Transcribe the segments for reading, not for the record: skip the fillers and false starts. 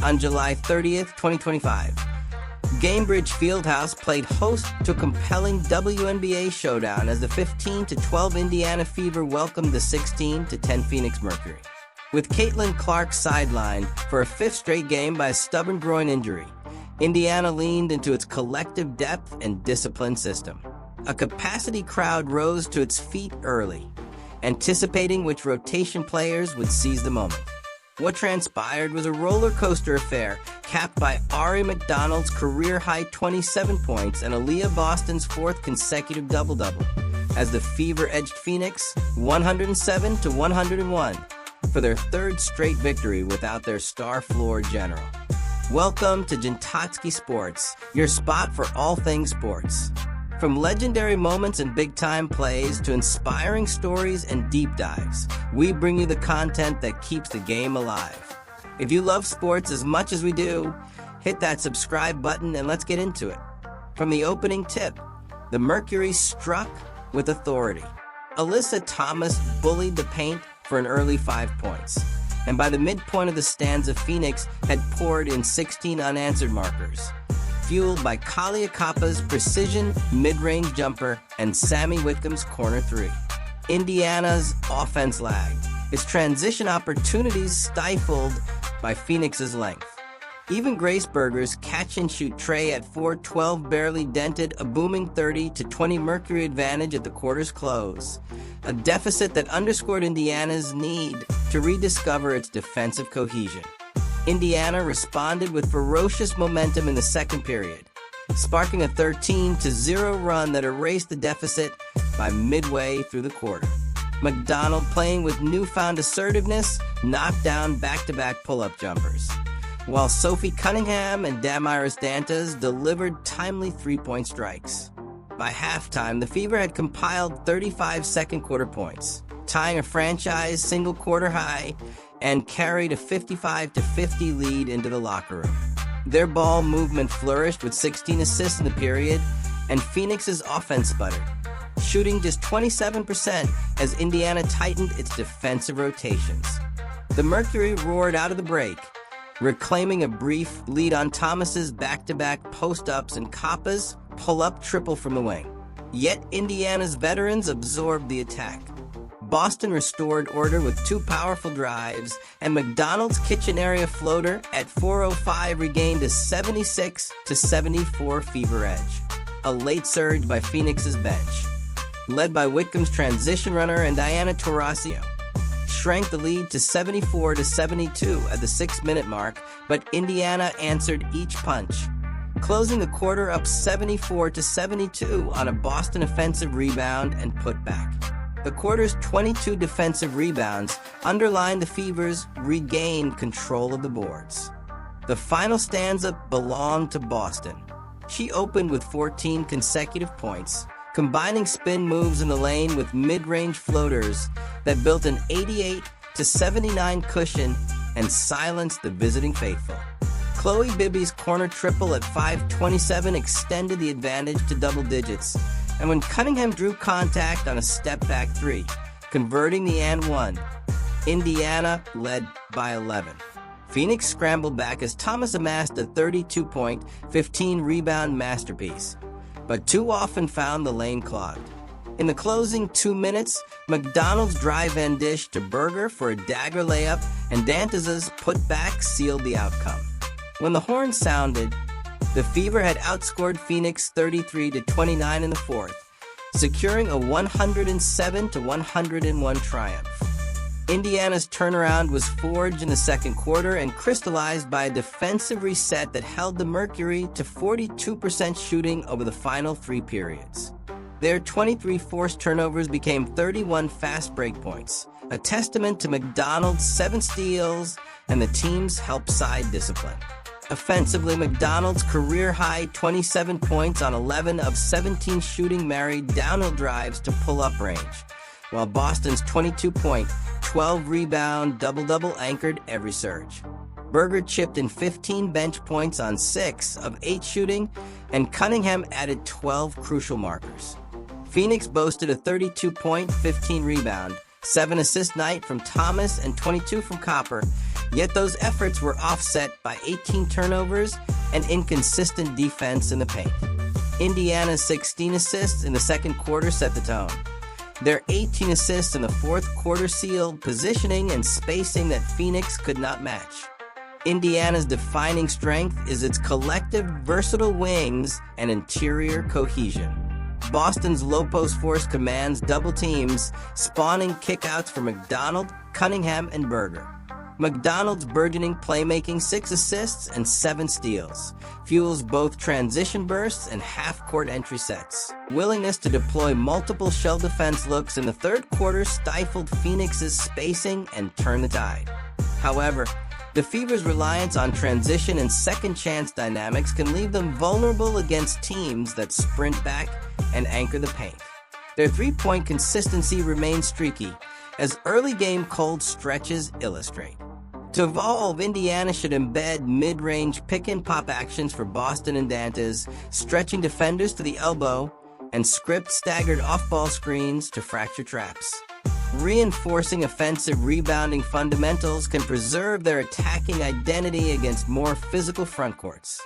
on July 30th, 2025. Gainbridge Fieldhouse played host to a compelling WNBA showdown as the 15-12 Indiana Fever welcomed the 16-10 Phoenix Mercury. With Caitlin Clark sidelined for a fifth straight game by a stubborn groin injury, Indiana leaned into its collective depth and discipline system. A capacity crowd rose to its feet early, anticipating which rotation players would seize the moment. What transpired was a roller coaster affair, capped by Aari McDonald's career-high 27 points and Aaliyah Boston's fourth consecutive double-double, as the Fever edged Phoenix 107-101 for their third straight victory without their star floor general. Welcome to Jintatski Sports, your spot for all things sports. From legendary moments and big-time plays to inspiring stories and deep dives, we bring you the content that keeps the game alive. If you love sports as much as we do, hit that subscribe button and let's get into it. From the opening tip, the Mercury struck with authority. Alyssa Thomas bullied the paint for an early 5 points, and by the midpoint of the stanza, Phoenix had poured in 16 unanswered markers, fueled by Kahleah Copper's precision mid-range jumper and Sammy Whitcomb's corner three. Indiana's offense lagged, its transition opportunities stifled by Phoenix's length. Even Grace Berger's catch-and-shoot tray at 4-12 barely dented a booming 30-20 Mercury advantage at the quarter's close, a deficit that underscored Indiana's need to rediscover its defensive cohesion. Indiana responded with ferocious momentum in the second period, sparking a 13-0 run that erased the deficit by midway through the quarter. McDonald, playing with newfound assertiveness, knocked down back-to-back pull-up jumpers, while Sophie Cunningham and Damaris Dantas delivered timely three-point strikes. By halftime, the Fever had compiled 35 second-quarter points, tying a franchise single-quarter high, and carried a 55-50 lead into the locker room. Their ball movement flourished with 16 assists in the period, and Phoenix's offense sputtered, shooting just 27% as Indiana tightened its defensive rotations. The Mercury roared out of the break, reclaiming a brief lead on Thomas's back-to-back post-ups and Copper's pull-up triple from the wing. Yet Indiana's veterans absorbed the attack. Boston restored order with two powerful drives, and McDonald's kitchen area floater at 4:05 regained a 76-74 Fever edge. A late surge by Phoenix's bench, led by Whitcomb's transition runner and Diana Taurasi, shrank the lead to 74-72 at the 6-minute mark, but Indiana answered each punch, closing the quarter up 74-72 on a Boston offensive rebound and putback. The quarter's 22 defensive rebounds underlined the Fever's regained control of the boards. The final stanza belonged to Boston. She opened with 14 consecutive points, combining spin moves in the lane with mid-range floaters that built an 88-79 cushion and silenced the visiting faithful. Chloe Bibby's corner triple at 5:27 extended the advantage to double digits, and when Cunningham drew contact on a step-back three, converting the and one, Indiana led by 11. Phoenix scrambled back as Thomas amassed a 32-point, 15-rebound masterpiece, but too often found the lane clogged. In the closing 2 minutes, McDonald's drive-in dish to Berger for a dagger layup and Dantas' putback sealed the outcome. When the horn sounded, the Fever had outscored Phoenix 33-29 in the fourth, securing a 107-101 triumph. Indiana's turnaround was forged in the second quarter and crystallized by a defensive reset that held the Mercury to 42% shooting over the final 3 periods. Their 23 forced turnovers became 31 fast break points, a testament to McDonald's 7 steals and the team's help-side discipline. Offensively, McDonald's career-high 27 points on 11 of 17 shooting married downhill drives to pull-up range, while Boston's 22-point, 12-rebound double-double anchored every surge. Berger chipped in 15 bench points on 6 of 8 shooting, and Cunningham added 12 crucial markers. Phoenix boasted a 32-point, 15-rebound, 7-assist night from Thomas and 22 from Copper, Yet those efforts were offset by 18 turnovers and inconsistent defense in the paint. Indiana's 16 assists in the second quarter set the tone. Their 18 assists in the fourth quarter sealed positioning and spacing that Phoenix could not match. Indiana's defining strength is its collective, versatile wings and interior cohesion. Boston's low post force commands double teams, spawning kickouts for McDonald, Cunningham, and Berger. McDonald's burgeoning playmaking, 6 assists and 7 steals, fuels both transition bursts and half-court entry sets. Willingness to deploy multiple shell defense looks in the third quarter stifled Phoenix's spacing and turned the tide. However, the Fever's reliance on transition and second-chance dynamics can leave them vulnerable against teams that sprint back and anchor the paint. Their three-point consistency remains streaky, as early-game cold stretches illustrate. To evolve, Indiana should embed mid-range pick-and-pop actions for Boston and Dantas, stretching defenders to the elbow, and script staggered off-ball screens to fracture traps. Reinforcing offensive rebounding fundamentals can preserve their attacking identity against more physical frontcourts.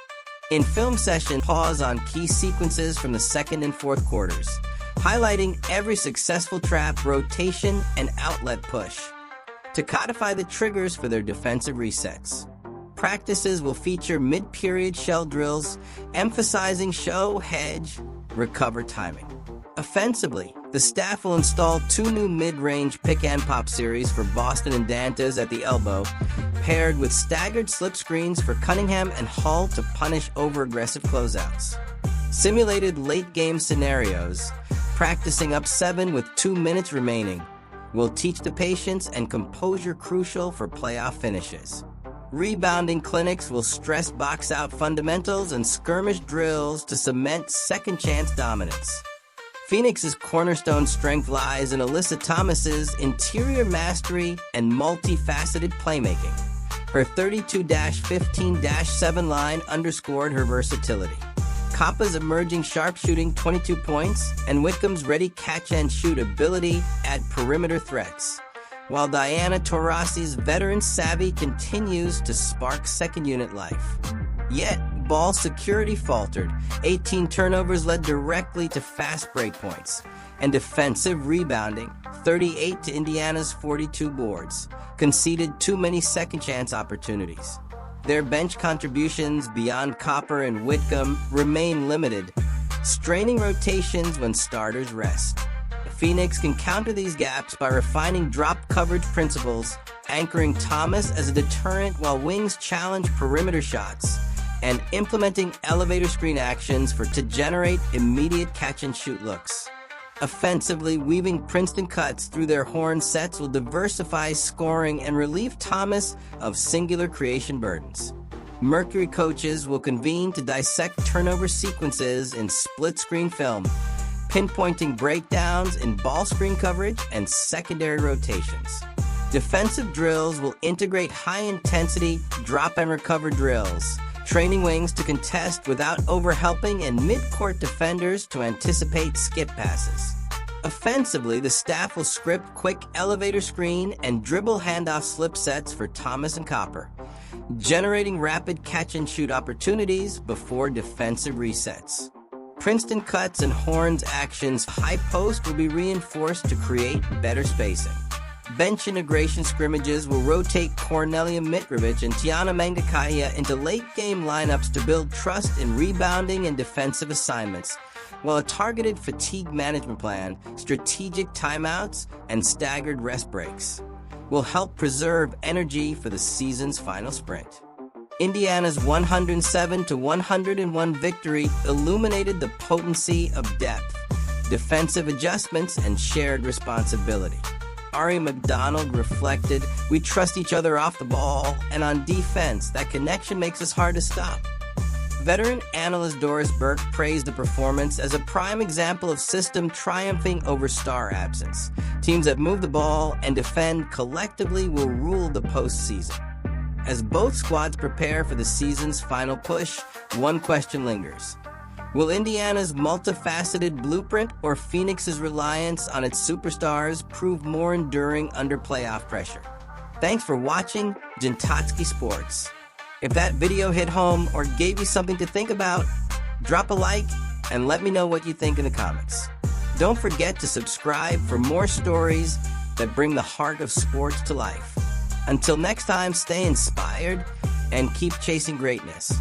In film session, pause on key sequences from the second and fourth quarters, highlighting every successful trap, rotation, and outlet push, to codify the triggers for their defensive resets. Practices will feature mid-period shell drills, emphasizing show, hedge, recover timing. Offensively, the staff will install 2 new mid-range pick-and-pop series for Boston and Dantas at the elbow, paired with staggered slip screens for Cunningham and Hall to punish over-aggressive closeouts. Simulated late-game scenarios, practicing up 7 with 2 minutes remaining, will teach the patience and composure crucial for playoff finishes. Rebounding clinics will stress box-out fundamentals and skirmish drills to cement second-chance dominance. Phoenix's cornerstone strength lies in Alyssa Thomas's interior mastery and multifaceted playmaking. Her 32-15-7 line underscored her versatility. Copper's emerging sharpshooting 22 points, and Wickham's ready catch-and-shoot ability add perimeter threats, while Diana Taurasi's veteran savvy continues to spark second-unit life. Yet, ball security faltered. 18 turnovers led directly to fast break points, and defensive rebounding, 38 to Indiana's 42 boards, conceded too many second-chance opportunities. Their bench contributions beyond Copper and Whitcomb remain limited, straining rotations when starters rest. Phoenix can counter these gaps by refining drop coverage principles, anchoring Thomas as a deterrent while wings challenge perimeter shots, and implementing elevator screen actions to generate immediate catch-and-shoot looks. Offensively, weaving Princeton cuts through their horn sets will diversify scoring and relieve Thomas of singular creation burdens. Mercury coaches will convene to dissect turnover sequences in split-screen film, pinpointing breakdowns in ball screen coverage and secondary rotations. Defensive drills will integrate high-intensity drop-and-recover drills, training wings to contest without overhelping and mid-court defenders to anticipate skip passes. Offensively, the staff will script quick elevator screen and dribble handoff slip sets for Thomas and Copper, generating rapid catch-and-shoot opportunities before defensive resets. Princeton cuts and horns actions high post will be reinforced to create better spacing. Bench integration scrimmages will rotate Cornelia Mitrovic and Tiana Mangakaya into late-game lineups to build trust in rebounding and defensive assignments, while a targeted fatigue management plan, strategic timeouts, and staggered rest breaks will help preserve energy for the season's final sprint. Indiana's 107-101 victory illuminated the potency of depth, defensive adjustments, and shared responsibility. Aari McDonald reflected, "We trust each other off the ball, and on defense, that connection makes us hard to stop." Veteran analyst Doris Burke praised the performance as a prime example of system triumphing over star absence. Teams that move the ball and defend collectively will rule the postseason. As both squads prepare for the season's final push, one question lingers. Will Indiana's multifaceted blueprint or Phoenix's reliance on its superstars prove more enduring under playoff pressure? Thanks for watching Jintatski Sports. If that video hit home or gave you something to think about, drop a like and let me know what you think in the comments. Don't forget to subscribe for more stories that bring the heart of sports to life. Until next time, stay inspired and keep chasing greatness.